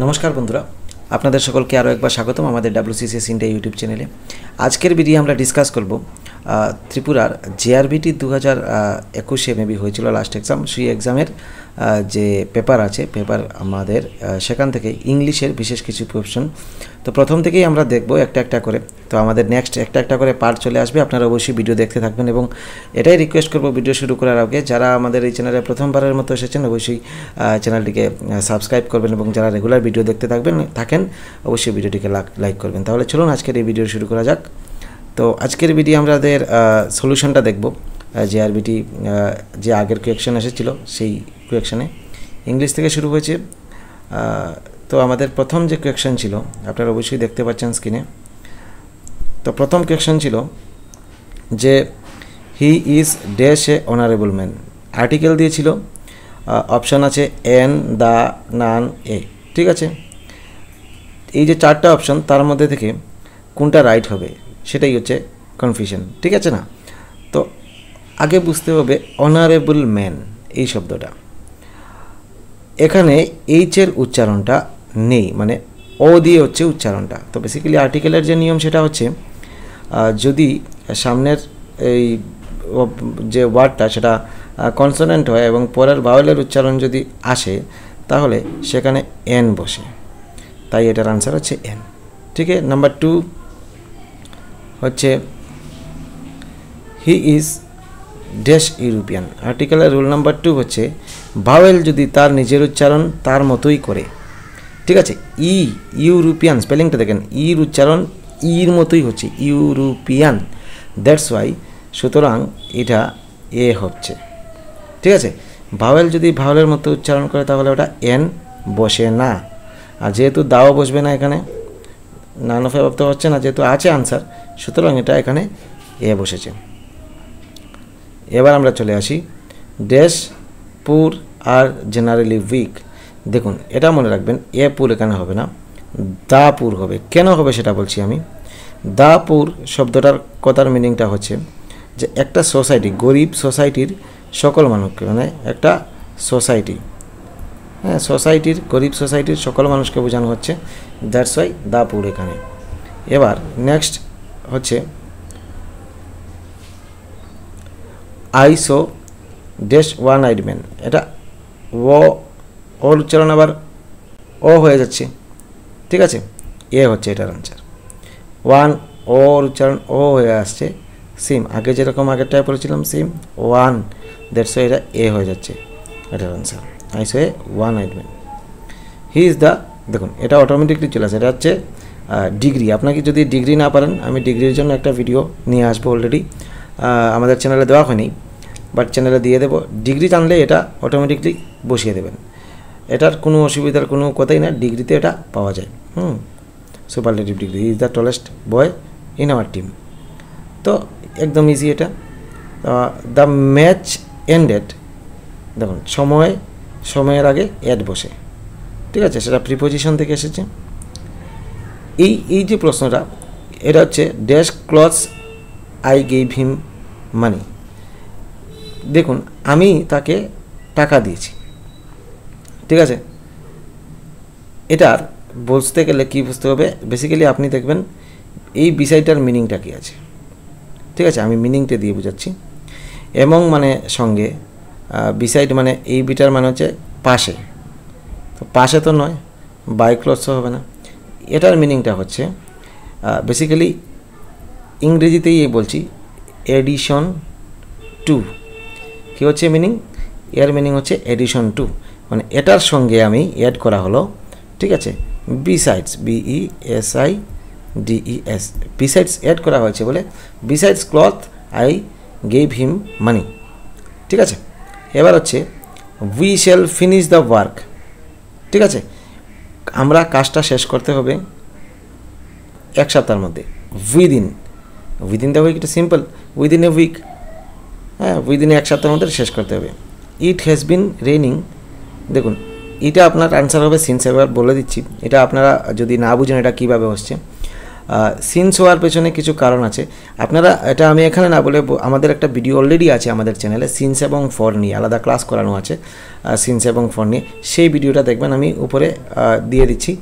নমস্কার বন্ধুরা, আপনাদের সকলকে আরও একবার স্বাগতম আমাদের WCCS ইন্ডিয়া ইউটিউব চ্যানেলে। আজকের ভিডিও আমরা ডিসকাস করব ত্রিপুরার JRBT 2021 মেবি হয়েছিল লাস্ট এক্সাম, সেই এক্সামের যে পেপার আছে পেপার আমাদের সেখান থেকে ইংলিশের বিশেষ কিছু কোয়েশ্চন। তো প্রথম থেকেই আমরা দেখব একটা একটা করে। তো আমাদের নেক্সট একটা একটা করে পার্ট চলে আসবে, আপনারা অবশ্যই ভিডিও দেখতে থাকবেন এবং এটাই রিকোয়েস্ট করব ভিডিও শুরু করার আগে যারা আমাদের এই চ্যানেলে প্রথমবারের মতো এসেছেন অবশ্যই চ্যানেলটিকে সাবস্ক্রাইব করবেন এবং যারা রেগুলার ভিডিও দেখতে থাকেন অবশ্যই ভিডিওটিকে লাইক করবেন। তাহলে চলুন আজকের এই ভিডিও শুরু করা যাক। তো আজকের ভিডিও আমাদের সলিউশনটা দেখব JRBT যে আগের কোয়েকশন এসেছিল সেই কোয়েকশনে ইংলিশ থেকে শুরু হয়েছে। তো আমাদের প্রথম যে কোয়েকশন ছিল আপনারা অবশ্যই দেখতে পাচ্ছেন স্ক্রিনে। তো প্রথম কোয়েকশন ছিল যে হি is dash a honourable man. Article দিয়েছিল, অপশন আছে এন, দা, নান, এ। ঠিক আছে, এই যে চারটা অপশন তার মধ্যে থেকে কোনটা রাইট হবে সেটাই হচ্ছে কনফিউশন। ঠিক আছে না? তো আগে বুঝতে হবে অনারেবল ম্যান এই শব্দটা, এখানে এইচের উচ্চারণটা নেই, মানে ও দিয়ে হচ্ছে উচ্চারণটা। তো বেসিক্যালি আর্টিকেলের যে নিয়ম সেটা হচ্ছে যদি সামনের এই যে ওয়ার্ডটা সেটা কনসোনেন্ট হয় এবং পরের ভাওয়েলের উচ্চারণ যদি আসে তাহলে সেখানে এন বসে, তাই এটার আনসার হচ্ছে এন। ঠিক আছে, নাম্বার 2 হচ্ছে হি ইজ ড্যাশ ইউরোপিয়ান। আর্টিকেলের রুল নাম্বার 2 হচ্ছে ভাওয়েল যদি তার নিজের উচ্চারণ তার মতোই করে। ঠিক আছে, ইউরোপিয়ান স্পেলিংটা দেখেন, ইর উচ্চারণ ইর মতোই হচ্ছে ইউরোপিয়ান, দ্যাটস ওয়াই। সুতরাং এটা এ হচ্ছে। ঠিক আছে, ভাওয়েল যদি ভাওয়েলের মতো উচ্চারণ করে তাহলে ওটা এন বসে না, আর যেহেতু দাও বসবে না এখানে, নান অফ অ্যাবভ তো হচ্ছে না, যেহেতু আছে আনসার, সুতরাং এটা এখানে এ বসেছে। এবার আমরা চলে আসি ড্যাশ পুর আর জেনারেলি উইক। দেখুন এটা মনে রাখবেন, এ পুর এখানে হবে না, দা পুর হবে। কেন হবে সেটা বলছি আমি। দা পুর শব্দটার কথার মিনিংটা হচ্ছে যে একটা সোসাইটি, গরিব সোসাইটির সকল মানুষকে, মানে একটা সোসাইটি, হ্যাঁ সোসাইটির, গরিব সোসাইটির সকল মানুষকে বোঝানো হচ্ছে, দ্যাটস ওয়াই দা পুর এখানে। এবার নেক্সট হচ্ছে I so dash one eyed man. এটা ওর উচ্চারণ আবার ও হয়ে যাচ্ছে। ঠিক আছে, এ হচ্ছে এটার আনসার। ওয়ান ওর উচ্চারণ ও হয়ে আসছে, সিম আগে যেরকম আগেরটায় পড়েছিলাম সিম ওয়ান, দ্যাটস ওয়াই এটা এ হয়ে যাচ্ছে এটার answer. I so A one eyed man. He is the, দেখুন এটা অটোমেটিকলি চলে আসে, এটা হচ্ছে ডিগ্রি। আপনাকে যদি ডিগ্রি না পারেন, আমি ডিগ্রির জন্য একটা ভিডিও নিয়ে আসবো, অলরেডি আমাদের চ্যানেলে দেওয়া হয়নি, বাট চ্যানেলে দিয়ে দেবো। ডিগ্রি জানলে এটা অটোমেটিকলি বসিয়ে দেবেন, এটার কোনো অসুবিধার কোনো কথাই না, ডিগ্রিতে এটা পাওয়া যায়। Superlative degree. Is the tallest boy in our team. তো একদম ইজি এটা। দ্য ম্যাচ এন্ডেড, দেখুন সময়ের আগে অ্যাড বসে। ঠিক আছে, সেটা প্রিপোজিশন থেকে এসেছে। এই যে প্রশ্নটা, এটা হচ্ছে dash clothes I gave him money. দেখুন আমি তাকে টাকা দিয়েছি। ঠিক আছে, এটার বুঝতে গেলে কী বুঝতে হবে, বেসিক্যালি আপনি দেখবেন এই বিষয়টার মিনিংটা কী আছে। ঠিক আছে, আমি মিনিংটা দিয়ে বোঝাচ্ছি। এবং মানে সঙ্গে বিসাইড, মানে এই বিটার মানে হচ্ছে পাশে, তো পাশে তো নয়, বাই ক্লথসও হবে না। এটার মিনিংটা হচ্ছে বেসিক্যালি ইংরেজিতেই বলছি, এডিশন টু। কী হচ্ছে মিনিং? এর মিনিং হচ্ছে এডিশন টু, মানে এটার সঙ্গে আমি অ্যাড করা হলো। ঠিক আছে, বিসাইডস, BESIDES, বিসাইডস অ্যাড করা হয়েছে বলে besides cloth I gave him money. ঠিক আছে, এবার হচ্ছে we shall finish the work. ঠিক আছে, আমরা কাজটা শেষ করতে হবে 1 সপ্তাহের মধ্যে, উইদিন দ্য উইক। এটা সিম্পল, উইদিন এ উইক, হ্যাঁ উইদিন 1 সপ্তাহের মধ্যে শেষ করতে হবে। ইট হ্যাজ বিন রেইনিং, দেখুন এটা আপনার আনসার হবে সিন্স। এবার বলে দিচ্ছি, এটা আপনারা যদি না বুঝেন এটা কীভাবে হচ্ছে। সিন্স হওয়ার পেছনে কিছু কারণ আছে, আপনারা এটা আমি এখানে না বলে আমাদের একটা ভিডিও অলরেডি আছে আমাদের চ্যানেলে, সিন্স এবং ফর নিয়ে আলাদা ক্লাস করানো আছে, সিন্স এবং ফর নিয়ে, সেই ভিডিওটা দেখবেন, আমি উপরে দিয়ে দিচ্ছি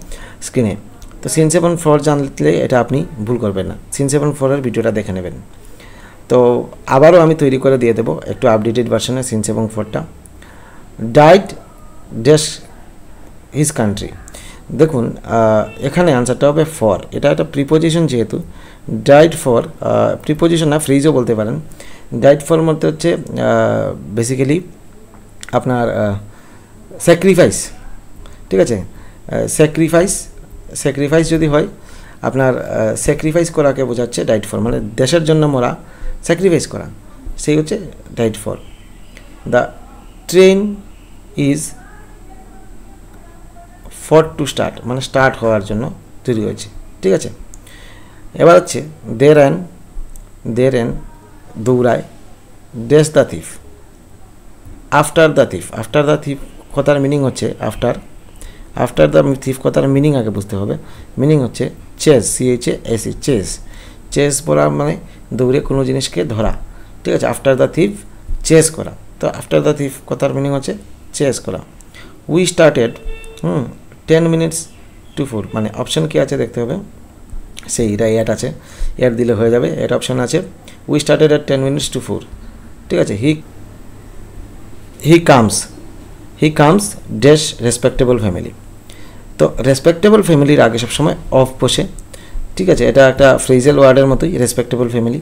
স্ক্রিনে। তো সিন্স এবং ফর জানলে এটা আপনি ভুল করবেন না, সিন্স এবং ফরের ভিডিওটা দেখে নেবেন। তো আবারও আমি তৈরি করে দিয়ে দেবো একটু আপডেটেড ভার্সনে সিন্স এবং ফরটা। ডাইড ড্যাশ হিজ কান্ট্রি, দেখুন এখানে আনসারটা হবে ফর, এটা একটা প্রিপোজিশন, যেহেতু ডাইড ফর প্রিপোজিশন না, ফ্রেজও বলতে পারেন। ডাইড ফর মধ্যে হচ্ছে বেসিক্যালি আপনার স্যাক্রিফাইস, ঠিক আছে, স্যাক্রিফাইস যদি হয় আপনার, স্যাক্রিফাইস করাকে বোঝাচ্ছে ডাইড ফর, মানে দেশের জন্য মরা, স্যাক্রিফাইস করা, সেই হচ্ছে died for. The train is for to start, মানে স্টার্ট হওয়ার জন্য তৈরি হয়েছে, ঠিক আছে। এবার হচ্ছে দে র্যান দৌড়ায়, dash the thief, after the thief কথার মিনিং হচ্ছে আফটার দ্য থিফ কথার মিনিং আগে বুঝতে হবে। মিনিং হচ্ছে চেস, CHASE, চেস বলা মানে দৌড়ে কোনো জিনিসকে ধরা, ঠিক আছে। আফটার দ্য থিফ চেস করা, তো আফটার দ্য থিফ কথার মিনিং হচ্ছে চেস করা। উই স্টার্টেড 10 minutes to 4, মানে অপশন কি আছে দেখতে হবে, সেইটা অ্যাড আছে, অ্যাড দিলে হয়ে যাবে, অ্যাড অপশন আছে। We started at 10 minutes to 4, ঠিক আছে। He comes dash respectable family, তো রেসপেক্টেবল ফ্যামিলির আগে সবসময় অফ বসে, ঠিক আছে। এটা একটা ফ্রেজাল ওয়ার্ডের মতোই, রেসপেক্টেবল ফ্যামিলি,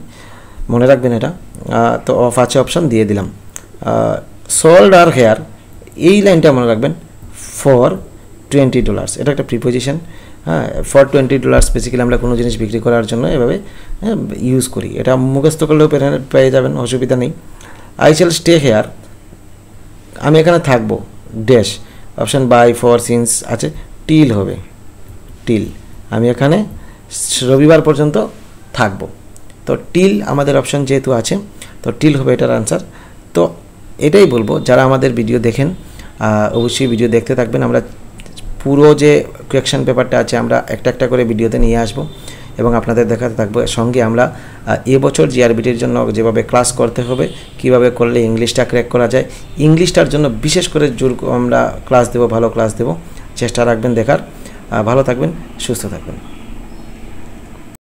মনে রাখবেন এটা। তো অফ আছে, অপশন দিয়ে দিলাম। সোল্ড আর হেয়ার, এই লাইনটা মনে রাখবেন, ফর $20, এটা একটা প্রিপোজিশন, হ্যাঁ। ফর $20 বেসিক্যালি আমরা কোনো জিনিস বিক্রি করার জন্য এভাবে ইউজ করি, এটা মুখস্থ করলেও পেয়ে যাবেন, অসুবিধা নেই। আই শ্যাল স্টে হেয়ার, আমি এখানে থাকবো, dash option by, for, since আছে, টিল হবে, টিল, আমি এখানে রবিবার পর্যন্ত থাকবো, তো টিল আমাদের অপশান যেহেতু আছে, তো টিল হবে এটার আনসার। তো এটাই বলবো, যারা আমাদের ভিডিও দেখেন অবশ্যই ভিডিও দেখতে থাকবেন। আমরা পুরো যে কোয়েকশন পেপারটা আছে আমরা একটা একটা করে ভিডিওতে নিয়ে আসবো এবং আপনাদের দেখাতে থাকবো। সঙ্গে আমরা এবছর জিআরবিটির জন্য যেভাবে ক্লাস করতে হবে, কিভাবে করলে ইংলিশটা ক্র্যাক করা যায়, ইংলিশটার জন্য বিশেষ করে জোর আমরা ক্লাস দেবো, ভালো ক্লাস দেবো, চেষ্টা রাখবেন দেখার। ভালো থাকবেন, সুস্থ থাকবেন।